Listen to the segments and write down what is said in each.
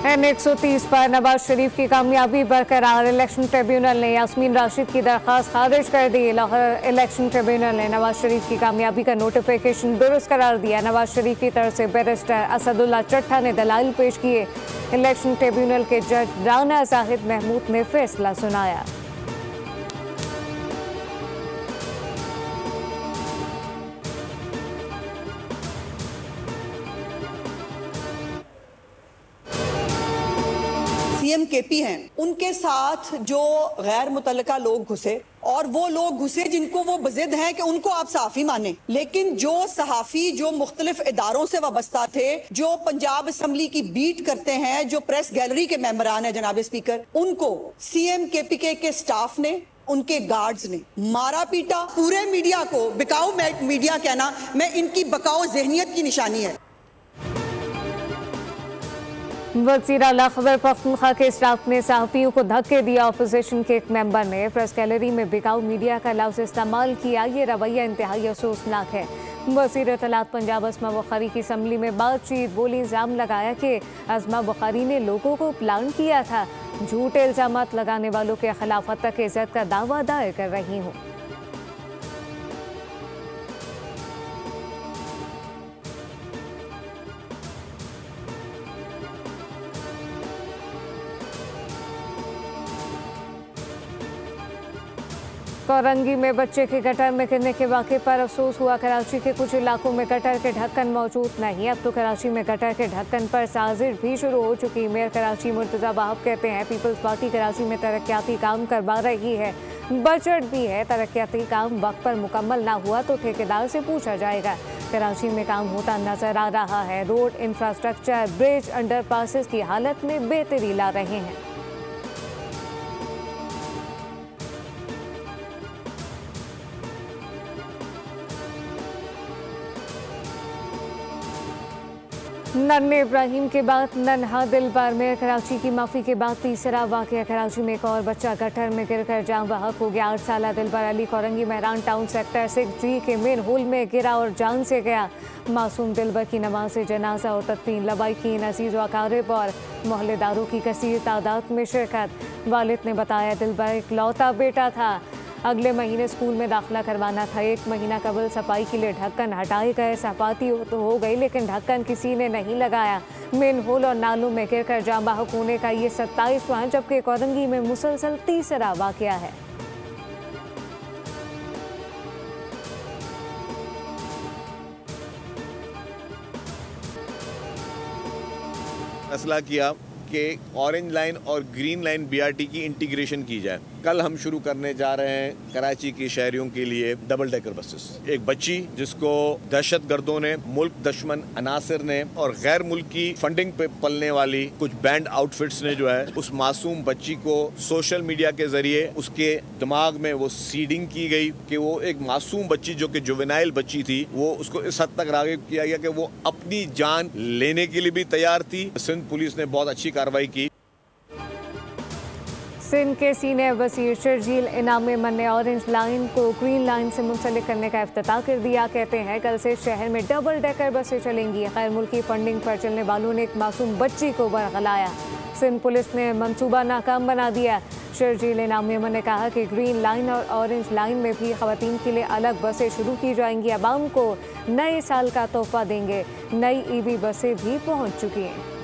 N130 पर नवाज शरीफ की कामयाबी बरकरार। इलेक्शन ट्रिब्यूनल ने यास्मीन राशिद की दरख्वास्त खारिज कर दी। लाहौर इलेक्शन ट्रिब्यूनल ने नवाज शरीफ की कामयाबी का नोटिफिकेशन दुरुस्त करार दिया। नवाज शरीफ की तरफ से बैरिस्टर असदुल्ला चट्टा ने दलाइल पेश किए। इलेक्शन ट्रिब्यूनल के जज राना जाहिद महमूद ने फैसला सुनाया। सीएम केपी हैं, उनके साथ जो गैर मुतल्लका लोग घुसे और वो लोग घुसे जिनको वो बजिद हैं कि उनको आप सहाफ़ी माने, लेकिन जो सहाफ़ी जो मुख्तलिफ इदारों से वाबस्ता थे, जो पंजाब असम्बली की बीट करते हैं, जो प्रेस गैलरी के मेंबरान है जनाब स्पीकर, उनको सीएम केपीके के स्टाफ ने, उनके गार्ड्स ने मारा पीटा। पूरे मीडिया को बिकाऊ मीडिया कहना मैं इनकी बकाऊ ज़हनियत की निशानी है। वज़ीर आला खैबर पख्तूनख्वा के स्टाफ ने सहाफ़ियों को धक्के दिया। अपोजिशन के एक मेंबर ने प्रेस गैलरी में बिकाऊ मीडिया का लफ्ज़ इस्तेमाल किया। ये रवैया इंतहाई अफसोसनाक है। वज़ीर इत्तलात पंजाब अस्मा बुखारी की असम्बली में बातचीत बोली, इल्ज़ाम लगाया कि अस्मा बुखारी ने लोगों को प्लान किया था। झूठे इल्ज़ामात लगाने वालों के खिलाफ तक इज़्ज़त का दावा दायर कर रही हूँ। कोरंगी में बच्चे के गटर में गिरने के वाक़े पर अफसोस हुआ। कराची के कुछ इलाकों में गटर के ढक्कन मौजूद नहीं। अब तो कराची में गटर के ढक्कन पर साजिश भी शुरू हो चुकी। मेयर कराची मुर्तज़ा वाहब कहते हैं पीपल्स पार्टी कराची में तरक्याती काम करवा रही है, बजट भी है। तरक्याती काम वक्त पर मुकम्मल ना हुआ तो ठेकेदार से पूछा जाएगा। कराची में काम होता नजर आ रहा है। रोड इंफ्रास्ट्रक्चर, ब्रिज, अंडरपासेस की हालत में बेहतरी ला रहे हैं। नन्हे इब्राहिम के बाद नन्हा दिलबर में कराची की माफ़ी के बाद तीसरा वाक़या। कराची में एक और बच्चा गटर में गिरकर जान बहक हो गया। 8 साला Dilbar Ali Korangi Mehran town sector 6G के मेन होल में गिरा और जान से गया। मासूम दिलबर की नमाज जनाजा और तदफीन लवाइकीन, अजीज़ व अकारिब और मोहल्लेदारों की कसीर तादाद में शिरकत। वालिद ने बताया दिलबर इकलौता बेटा था, अगले महीने स्कूल में दाखिला करवाना था। 1 महीना कबल सफाई के लिए ढक्कन हटाए गए, सफाती तो हो गई लेकिन ढक्कन किसी ने नहीं लगाया। मेन होल और नालों में गिरकर जान बहक होने का ये 27वां जबकि कोरंगी में मुसलसल तीसरा वाक़या है। फैसला किया कि ऑरेंज लाइन और ग्रीन लाइन BRT की इंटीग्रेशन की जाए। कल हम शुरू करने जा रहे हैं कराची के शहरियों के लिए डबल डेकर बसेस। एक बच्ची जिसको दहशत गर्दों ने, मुल्क दुश्मन अनासिर ने और गैर मुल्की फंडिंग पे पलने वाली कुछ बैंड आउटफिट्स ने जो है उस मासूम बच्ची को सोशल मीडिया के जरिए उसके दिमाग में वो सीडिंग की गई कि वो एक मासूम बच्ची जो कि जुवेनाइल बच्ची थी, वो उसको इस हद तक राग़िब किया गया कि वो अपनी जान लेने के लिए भी तैयार थी। सिंध पुलिस ने बहुत अच्छी कार्रवाई की। सिंध के सीनियर वज़ीर शर्जील इनाम मन ने ऑरेंज लाइन को ग्रीन लाइन से मुंसलिक करने का इफ्तिताह कर दिया। कहते हैं कल से शहर में डबल डेकर बसें चलेंगी। गैर मुल्की फंडिंग पर चलने वालों ने एक मासूम बच्ची को बरगलाया। सिंध पुलिस ने मंसूबा नाकाम बना दिया। शर्जील इनाम मन ने कहा कि ग्रीन लाइन और ऑरेंज लाइन में भी ख़वातीन के लिए अलग बसें शुरू की जाएंगी। अवाम को नए साल का तोहफा देंगे। नई EV बसें भी पहुँच चुकी हैं।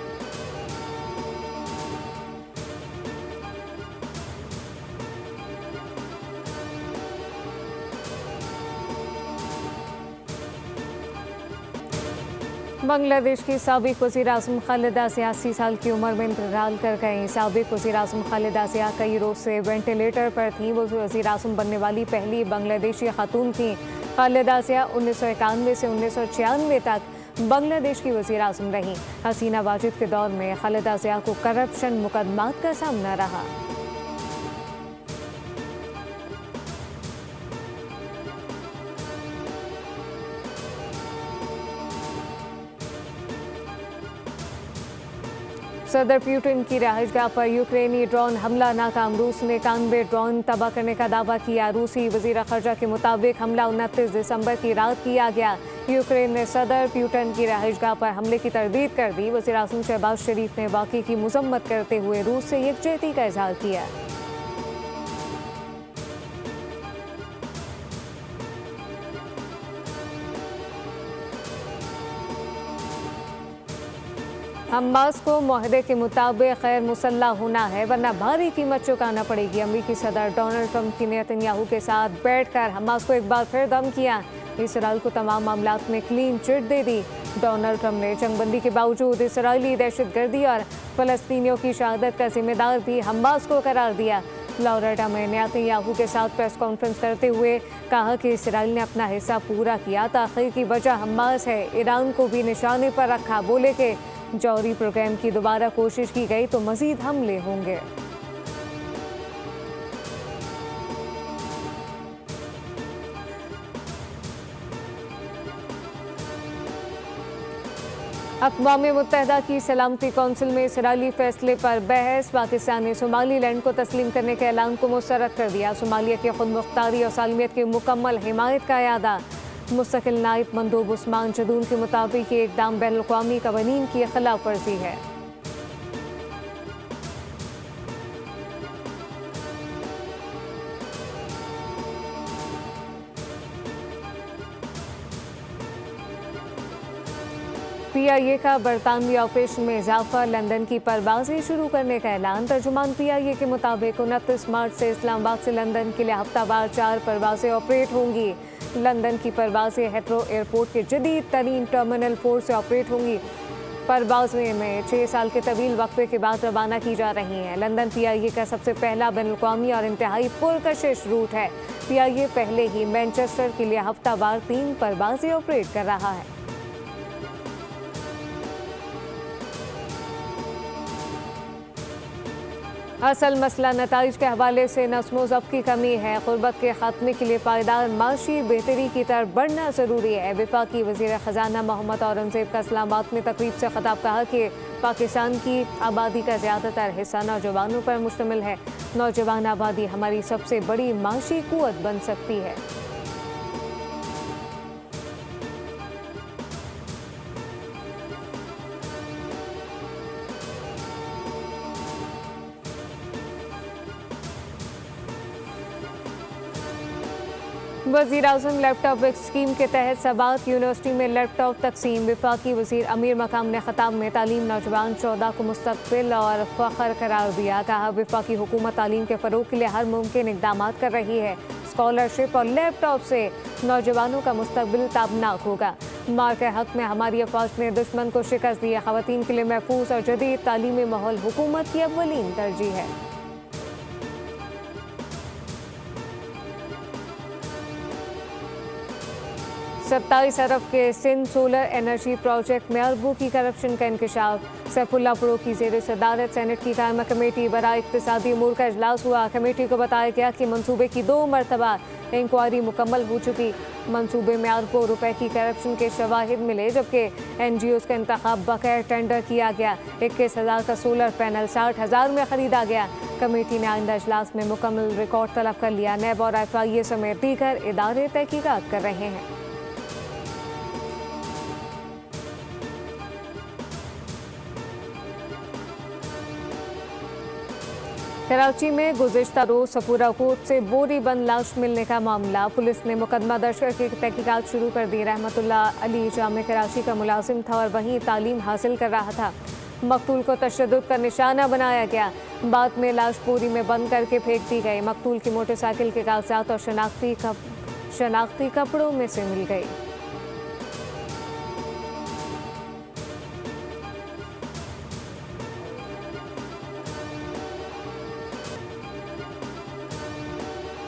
बांग्लादेश की साबिक वज़ीर आज़म खालिदा ज़िया 80 साल की उम्र में इंतकाल कर गई। साबिक वज़ीर आज़म खालिदा ज़िया कई रोज़ से वेंटिलेटर पर थीं। वो वज़ीर आज़म बनने वाली पहली बांग्लादेशी खातून थीं। खालिदा ज़िया 1991 से 1996 तक बांग्लादेश की वज़ीर आज़म रहीं। हसीना वाजिद के दौर में खालिदा ज़िया को करप्शन मुकदमात का सामना रहा। सदर पुतिन की रहायशगाह पर यूक्रेनी ड्रोन हमला नाकाम। रूस ने 91 ड्रोन तबाह करने का दावा किया। रूसी वज़ीर ख़ारजा के मुताबिक हमला 29 दिसंबर की रात किया गया। यूक्रेन ने सदर प्यूटन की रहायशगाह पर हमले की तरदीद कर दी। वज़ीर-ए-आज़म शहबाज शरीफ ने वाक़े की मज़म्मत करते हुए रूस से यकजहती का इज़हार किया। हमास को मुआहदे के मुताबिक गैर मुसल्लह होना है वरना भारी कीमत चुकाना पड़ेगी। अमेरिकी सदर डोनाल्ड ट्रंप की नेतन्याहू के साथ बैठकर हमास को एक बार फिर दम किया। इसराइल को तमाम मामलात में क्लीन चिट दे दी। डोनाल्ड ट्रंप ने जंगबंदी के बावजूद इसराइली दहशतगर्दी और फ़लस्तीनियों की शहादत का जिम्मेदार भी हमास को करार दिया। फ्लोरिडा में नेतन्याहू के साथ प्रेस कॉन्फ्रेंस करते हुए कहा कि इसराइल ने अपना हिस्सा पूरा किया। ताख़ीर की वजह हमास है। ईरान को भी निशाने पर रखा। बोले कि जौहरी प्रोग्राम की दोबारा कोशिश की गई तो मजीद हमले होंगे। अक़वाम मुत्तहिदा की सलामती कौंसिल में इसराइली फैसले पर बहस। पाकिस्तान ने सोमालीलैंड को तस्लीम करने के ऐलान को मुस्तरद कर दिया। सोमालिया की खुद मुख्तारी और सालमियत की मुकम्मल हिमायत का इरादा। मुस्तकिल नायब मंदूब उस्मान जदून के मुताबिक ये इक़दाम बैनुल-अक़वामी कवानीन की खिलाफ वर्जी है। PIA का बरतानवी ऑपरेशन में इजाफा। लंदन की परवाजें शुरू करने का ऐलान। तर्जुमान PIA के मुताबिक 29 मार्च से इस्लामाबाद से लंदन के लिए हफ्तावार 4 परवाजें ऑपरेट होंगी। लंदन की परवाजें हेथरो एयरपोर्ट के जदीद तरीन टर्मिनल 4 से ऑपरेट होंगी। परवाजें में 6 साल के तवील वक्फे के बाद रवाना की जा रही हैं। लंदन PIA का सबसे पहला बैनुल-अक़वामी और इंतहाई पुरकशिश रूट है। PIA पहले ही मैनचेस्टर के लिए हफ्तावार 3 परवाजें ऑपरेट कर रहा है। असल मसला नताइज के हवाले से नस्मो ज़ब्त की कमी है। गुर्बत के खात्मे के लिए पायदार माशी बेहतरी की तरफ बढ़ना ज़रूरी है। वफाकी वज़ीर ख़जाना मोहम्मद औरंगज़ेब का इस्लामाबाद में तकरीब से खिताब। कहा कि पाकिस्तान की आबादी का ज़्यादातर हिस्सा नौजवानों पर मुश्तमिल है। नौजवान आबादी हमारी सबसे बड़ी माशी क़ुव्वत बन सकती है। वज़ीर-ए-आज़म लैपटॉप स्कीम के तहत सबात यूनिवर्सिटी में लैपटॉप तकसीम। वफाकी वज़ीर अमीर मकाम ने खिताब में तालीम नौजवान 14 को मुस्तक़बिल और फ़ख्र करार दिया। कहा वफाकी हुकूमत तालीम के फ़रोग़ के लिए हर मुमकिन इक़दाम कर रही है। स्कॉलरशिप और लैपटॉप से नौजवानों का मुस्तक़बिल ताबनाक होगा। मार के हक़ में हमारी अफ़वाज ने दुश्मन को शिकस्त दी है। ख़वातीन के लिए महफूज और जदीद तालीमी माहौल हुकूमत की अव्वलीन तरजीह है। 27 अरब के सिंध सोलर एनर्जी प्रोजेक्ट में अरबों की करप्शन का इंकशाफ। सैफुल्लाह प्रो की ज़ेर सदारत सेनेट की कायमा कमेटी बराए इक़्तिसादी अमूर का इजलास हुआ। कमेटी को बताया गया कि मनसूबे की 2 मरतबा इंक्वायरी मुकम्मल हो चुकी। मनसूबे में अरबों रुपए की करप्शन के शवाहिद मिले, जबकि NGOs का इंतखाब बगैर टेंडर किया गया। 21,000 का सोलर पैनल 60,000 में खरीदा गया। कमेटी ने आइंदा इजलास में मुकम्मल रिकॉर्ड तलब कर लिया। नैब और FIA समेत दीगर इदारे तहकीकात कर रहे हैं। कराची में गुज़िश्ता रोज सफूरा कोट से बोरी बंद लाश मिलने का मामला। पुलिस ने मुकदमा दर्ज करके तहकीकात शुरू कर दी। रहमतुल्लाह अली जामे कराची का मुलाजिम था और वहीं तालीम हासिल कर रहा था। मकतूल को तशद्दुद का निशाना बनाया गया। बाद में लाश बोरी में बंद करके फेंक दी गई। मकतूल की मोटरसाइकिल के कागजात और शनाख्ती कपड़ों में से मिल गई।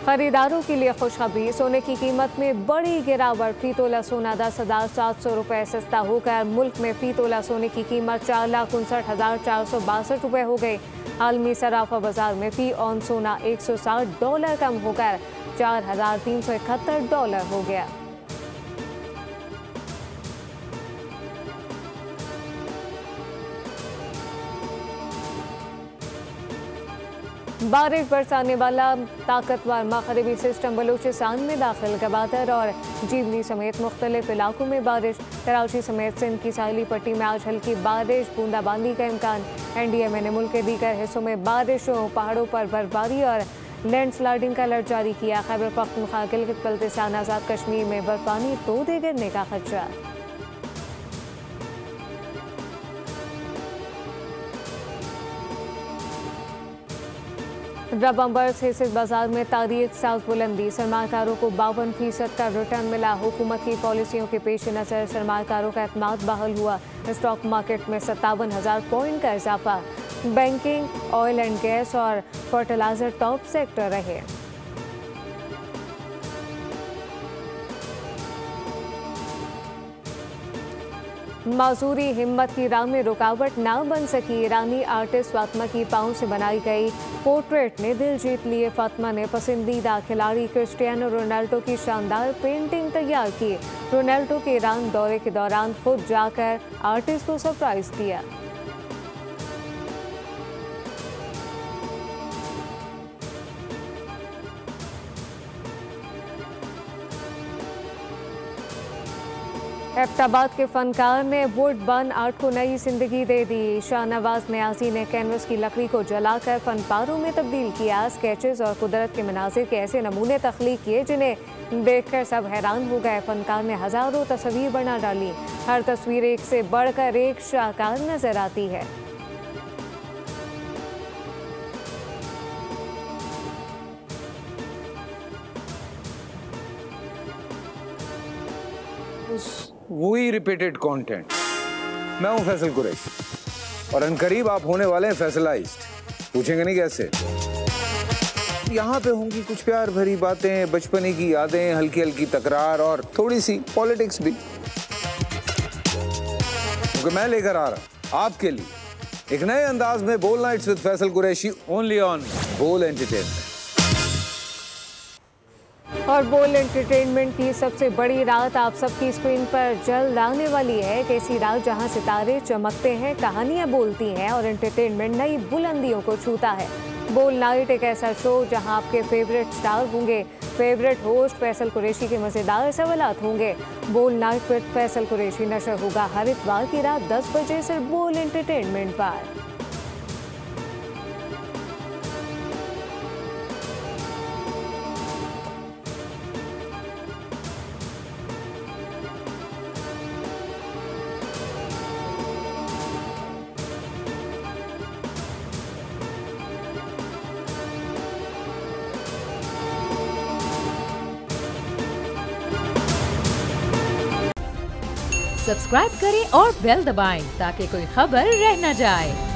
खरीदारों के लिए खुशखबरी। सोने की कीमत में बड़ी गिरावट। फी तोला सोना 10,700 रुपये सस्ता होकर मुल्क में फी तोला सोने की कीमत 4,59,462 रुपये हो गई। आलमी सराफा बाजार में फी ऑन सोना $160 कम होकर $4,371 हो गया। बारिश बरसाने वाला ताकतवर मगरबी सिस्टम बलूचिस्तान में दाखिल। गवादर और जीवनी समेत मुख्तलिफ इलाकों में बारिश। कराची समेत सिंध की साहिली पट्टी में आज हल्की बारिश, बूंदाबांदी का इम्कान। NDMA ने मुल्क के दीगर हिस्सों में बारिशों, पहाड़ों पर बर्फबारी और लैंडस्लाइडिंग का अलर्ट जारी किया। खैबर पख्तूनख्वा, गिलगित बल्तिस्तान, आज़ाद कश्मीर में बर्फानी, तोदे गिरने का खदशा। रबम्बर से स्थित बाजार में तारीख साज बुलंदी। सरमाकारों को 52% का रिटर्न मिला। हुकूमत की पॉलिसियों के पेश नज़र सरमाकारों का एतमाद बहाल हुआ। स्टॉक मार्केट में 57,000 पॉइंट का इजाफा। बैंकिंग, ऑयल एंड गैस और फर्टिलाइजर टॉप सेक्टर रहे। माजूरी हिम्मत की राह में रुकावट ना बन सकी। ईरानी आर्टिस्ट फातिमा की पाँव से बनाई गई पोर्ट्रेट ने दिल जीत लिए। फातिमा ने पसंदीदा खिलाड़ी क्रिस्टियानो रोनाल्डो की शानदार पेंटिंग तैयार की। रोनाल्डो के ईरान दौरे के दौरान खुद जाकर आर्टिस्ट को सरप्राइज दिया। एबटाबाद के फनकार ने वुड बर्न आर्ट को नई जिंदगी दे दी। शाहनवाज न्याजी ने कैनवस की लकड़ी को जलाकर फनपारों में तब्दील किया। स्केचेस और कुदरत के मनाजिर के ऐसे नमूने तख्लीक किए जिन्हें देखकर सब हैरान हो गए। फनकार ने हजारों तस्वीर बना डाली। हर तस्वीर एक से बढ़कर एक शाहकार नजर आती है। वही रिपीटेड कंटेंट। मैं हूं फैसल कुरैशी और अनकरीब आप होने वाले हैं फैसलाइज्ड। पूछेंगे नहीं कैसे? यहाँ पे होंगी कुछ प्यार भरी बातें, बचपने की यादें, हल्की हल्की तकरार और थोड़ी सी पॉलिटिक्स भी, क्योंकि मैं लेकर आ रहा आपके लिए एक नए अंदाज में Bol nights with Faisal Qureshi, only on Bol entertainment. और बोल एंटरटेनमेंट की सबसे बड़ी रात आप सबकी स्क्रीन पर जल्द आने वाली है। एक ऐसी रात जहां सितारे चमकते हैं, कहानियां बोलती हैं और एंटरटेनमेंट नई बुलंदियों को छूता है। बोल नाइट एक ऐसा शो जहां आपके फेवरेट स्टार होंगे, फेवरेट होस्ट फैसल कुरैशी के मज़ेदार सवालात होंगे। बोल नाइट विद फैसल कुरैशी नशर होगा हर इतवार की रात 10 बजे सिर्फ बोल एंटरटेनमेंट पर। सब्सक्राइब करें और बेल दबाएं ताकि कोई खबर रह न जाए।